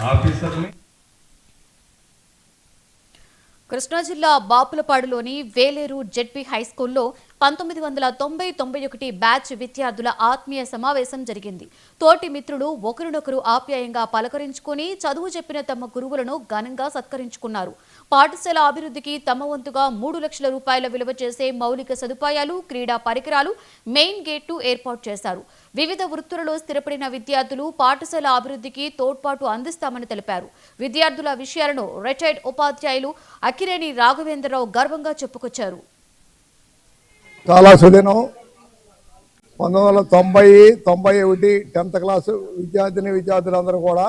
ఆఫీసర్ని కృష్ణా జిల్లా బాపులపాడులోని Veleru ZP హైస్కూల్లో 1990-91 batch విద్యార్థుల ఆత్మీయ సమావేశం జరిగింది. తోటి మిత్రులు ఒకరినొకరు ఆప్యాయంగా పలకరించుకుని చదువు చెప్పిన తమ గురువులను ఘనంగా సత్కరించుకున్నారు. పాఠశాల అభివృద్ధికి తమ వంతుగా 3 లక్షల రూపాయల విలువ చేసే మౌలిక సదుపాయాలు, క్రీడా పరికరాలు, మెయిన్ గేట్ను ఏర్పాటు చేశారు. వివిధ వృత్తులలో స్థిరపడిన విద్యార్థులు పాఠశాల అభివృద్ధికి తోడ్పాటు అందిస్తామని తెలిపారు. విద్యార్థుల విషయాలను రిటైర్డ్ ఉపాధ్యాయులు అక్కినేని రాఘవేంద్రరావు గర్వంగా చెప్పుకొచ్చారు. చాలా సుదినం 1990-91 10th క్లాసు విద్యార్థులందరూ కూడా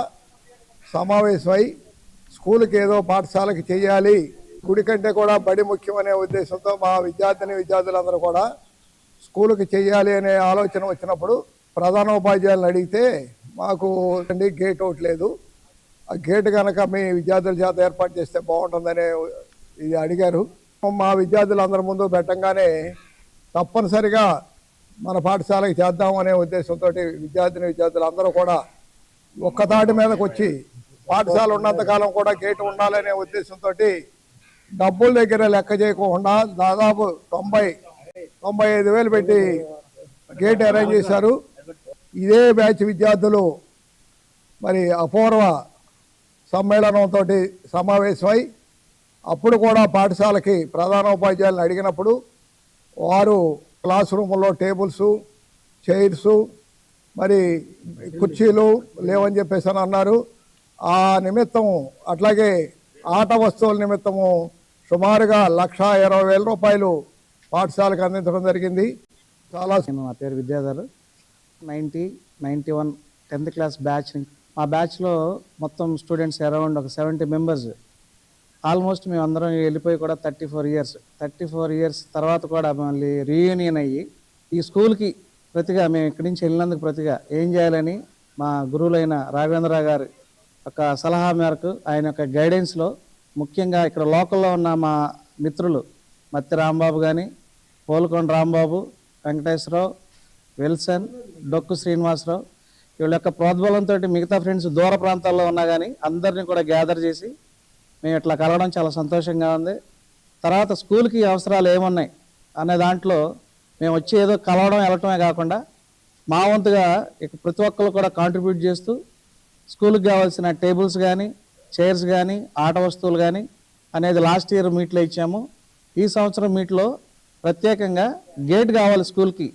సమావేశమై స్కూల్కి ఏదో పాఠశాలకి చేయాలి, గుడి కంటే కూడా బడి ముఖ్యమనే ఉద్దేశంతో మా విద్యార్థులందరూ కూడా స్కూల్కి చేయాలి అనే ఆలోచన వచ్చినప్పుడు ప్రధానోపాధ్యాయులను అడిగితే మాకు గేట్ ఒకటి లేదు, ఆ గేట్ కనుక మీ విద్యార్థుల చేత ఏర్పాటు చేస్తే బాగుంటుందనే ఇది అడిగారు. మా విద్యార్థులందరి ముందు పెట్టంగానే తప్పనిసరిగా మన పాఠశాలకి చేద్దామనే ఉద్దేశంతో విద్యార్థులందరూ కూడా ఒక్కతాటి మీదకి వచ్చి పాఠశాల ఉన్నంతకాలం కూడా గేటు ఉండాలనే ఉద్దేశంతో డబ్బుల దగ్గర లెక్క చేయకుండా దాదాపు 95,000 పెట్టి గేట్ అరేంజ్ చేశారు. ఇదే బ్యాచ్ విద్యార్థులు మరి అపూర్వ సమ్మేళనంతో సమావేశమై అప్పుడు కూడా పాఠశాలకి ప్రధానోపాధ్యాయులను అడిగినప్పుడు వారు క్లాస్ రూముల్లో టేబుల్స్, చైర్స్, మరి కుర్చీలు లేవని చెప్పేసి అని అన్నారు. ఆ నిమిత్తం అట్లాగే ఆట వస్తువుల నిమిత్తము సుమారుగా 1,20,000 రూపాయలు పాఠశాలకు అందించడం జరిగింది. చాలా నా పేరు విద్యాధర్. 90-91 10th class batch. మా బ్యాచ్లో మొత్తం స్టూడెంట్స్ అరౌండ్ ఒక 70 మెంబర్స్. ఆల్మోస్ట్ మేము అందరం వెళ్ళిపోయి కూడా 34 ఇయర్స్ తర్వాత కూడా మళ్ళీ రీయూనియన్ అయ్యి ఈ స్కూల్కి ప్రతిగా మేము ఇక్కడి నుంచి వెళ్ళినందుకు ప్రతిగా ఏం చేయాలని మా గురువులైన రాఘవేంద్రరావు గారి ఒక సలహా మేరకు, ఆయన యొక్క గైడెన్స్లో ముఖ్యంగా ఇక్కడ లోకల్లో ఉన్న మా మిత్రులు మత్తి రాంబాబు కానీ, పోల్కొండ రాంబాబు, వెంకటేశ్వరరావు, విల్సన్, డొక్కు శ్రీనివాసరావు, వీళ్ళ యొక్క ప్రోద్బలంతో మిగతా ఫ్రెండ్స్ దూర ప్రాంతాల్లో ఉన్నా కానీ అందరినీ కూడా గ్యాదర్ చేసి మేము ఇట్లా కలవడం చాలా సంతోషంగా ఉంది. తర్వాత స్కూల్కి అవసరాలు ఏమున్నాయి అనే దాంట్లో మేము వచ్చి ఏదో కలవడం వెళ్ళటమే కాకుండా మా వంతుగా ఇక ప్రతి ఒక్కరు కూడా కాంట్రిబ్యూట్ చేస్తూ స్కూల్కి కావాల్సిన టేబుల్స్ కానీ, చైర్స్ కానీ, ఆట వస్తువులు కానీ అనేది లాస్ట్ ఇయర్ మీట్లో ఇచ్చాము. ఈ సంవత్సరం మీట్లో ప్రత్యేకంగా గేట్ కావాలి స్కూల్కి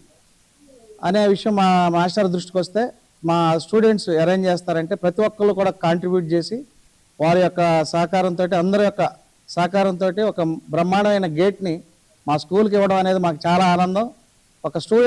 అనే విషయం మా మాస్టర్ దృష్టికి వస్తే మా స్టూడెంట్స్ అరేంజ్ చేస్తారంటే ప్రతి ఒక్కరు కూడా కాంట్రిబ్యూట్ చేసి వారి యొక్క సహకారంతో, అందరి యొక్క సహకారంతో ఒక బ్రహ్మాండమైన గేట్ని మా స్కూల్కి ఇవ్వడం అనేది మాకు చాలా ఆనందం. ఒక స్టూడెంట్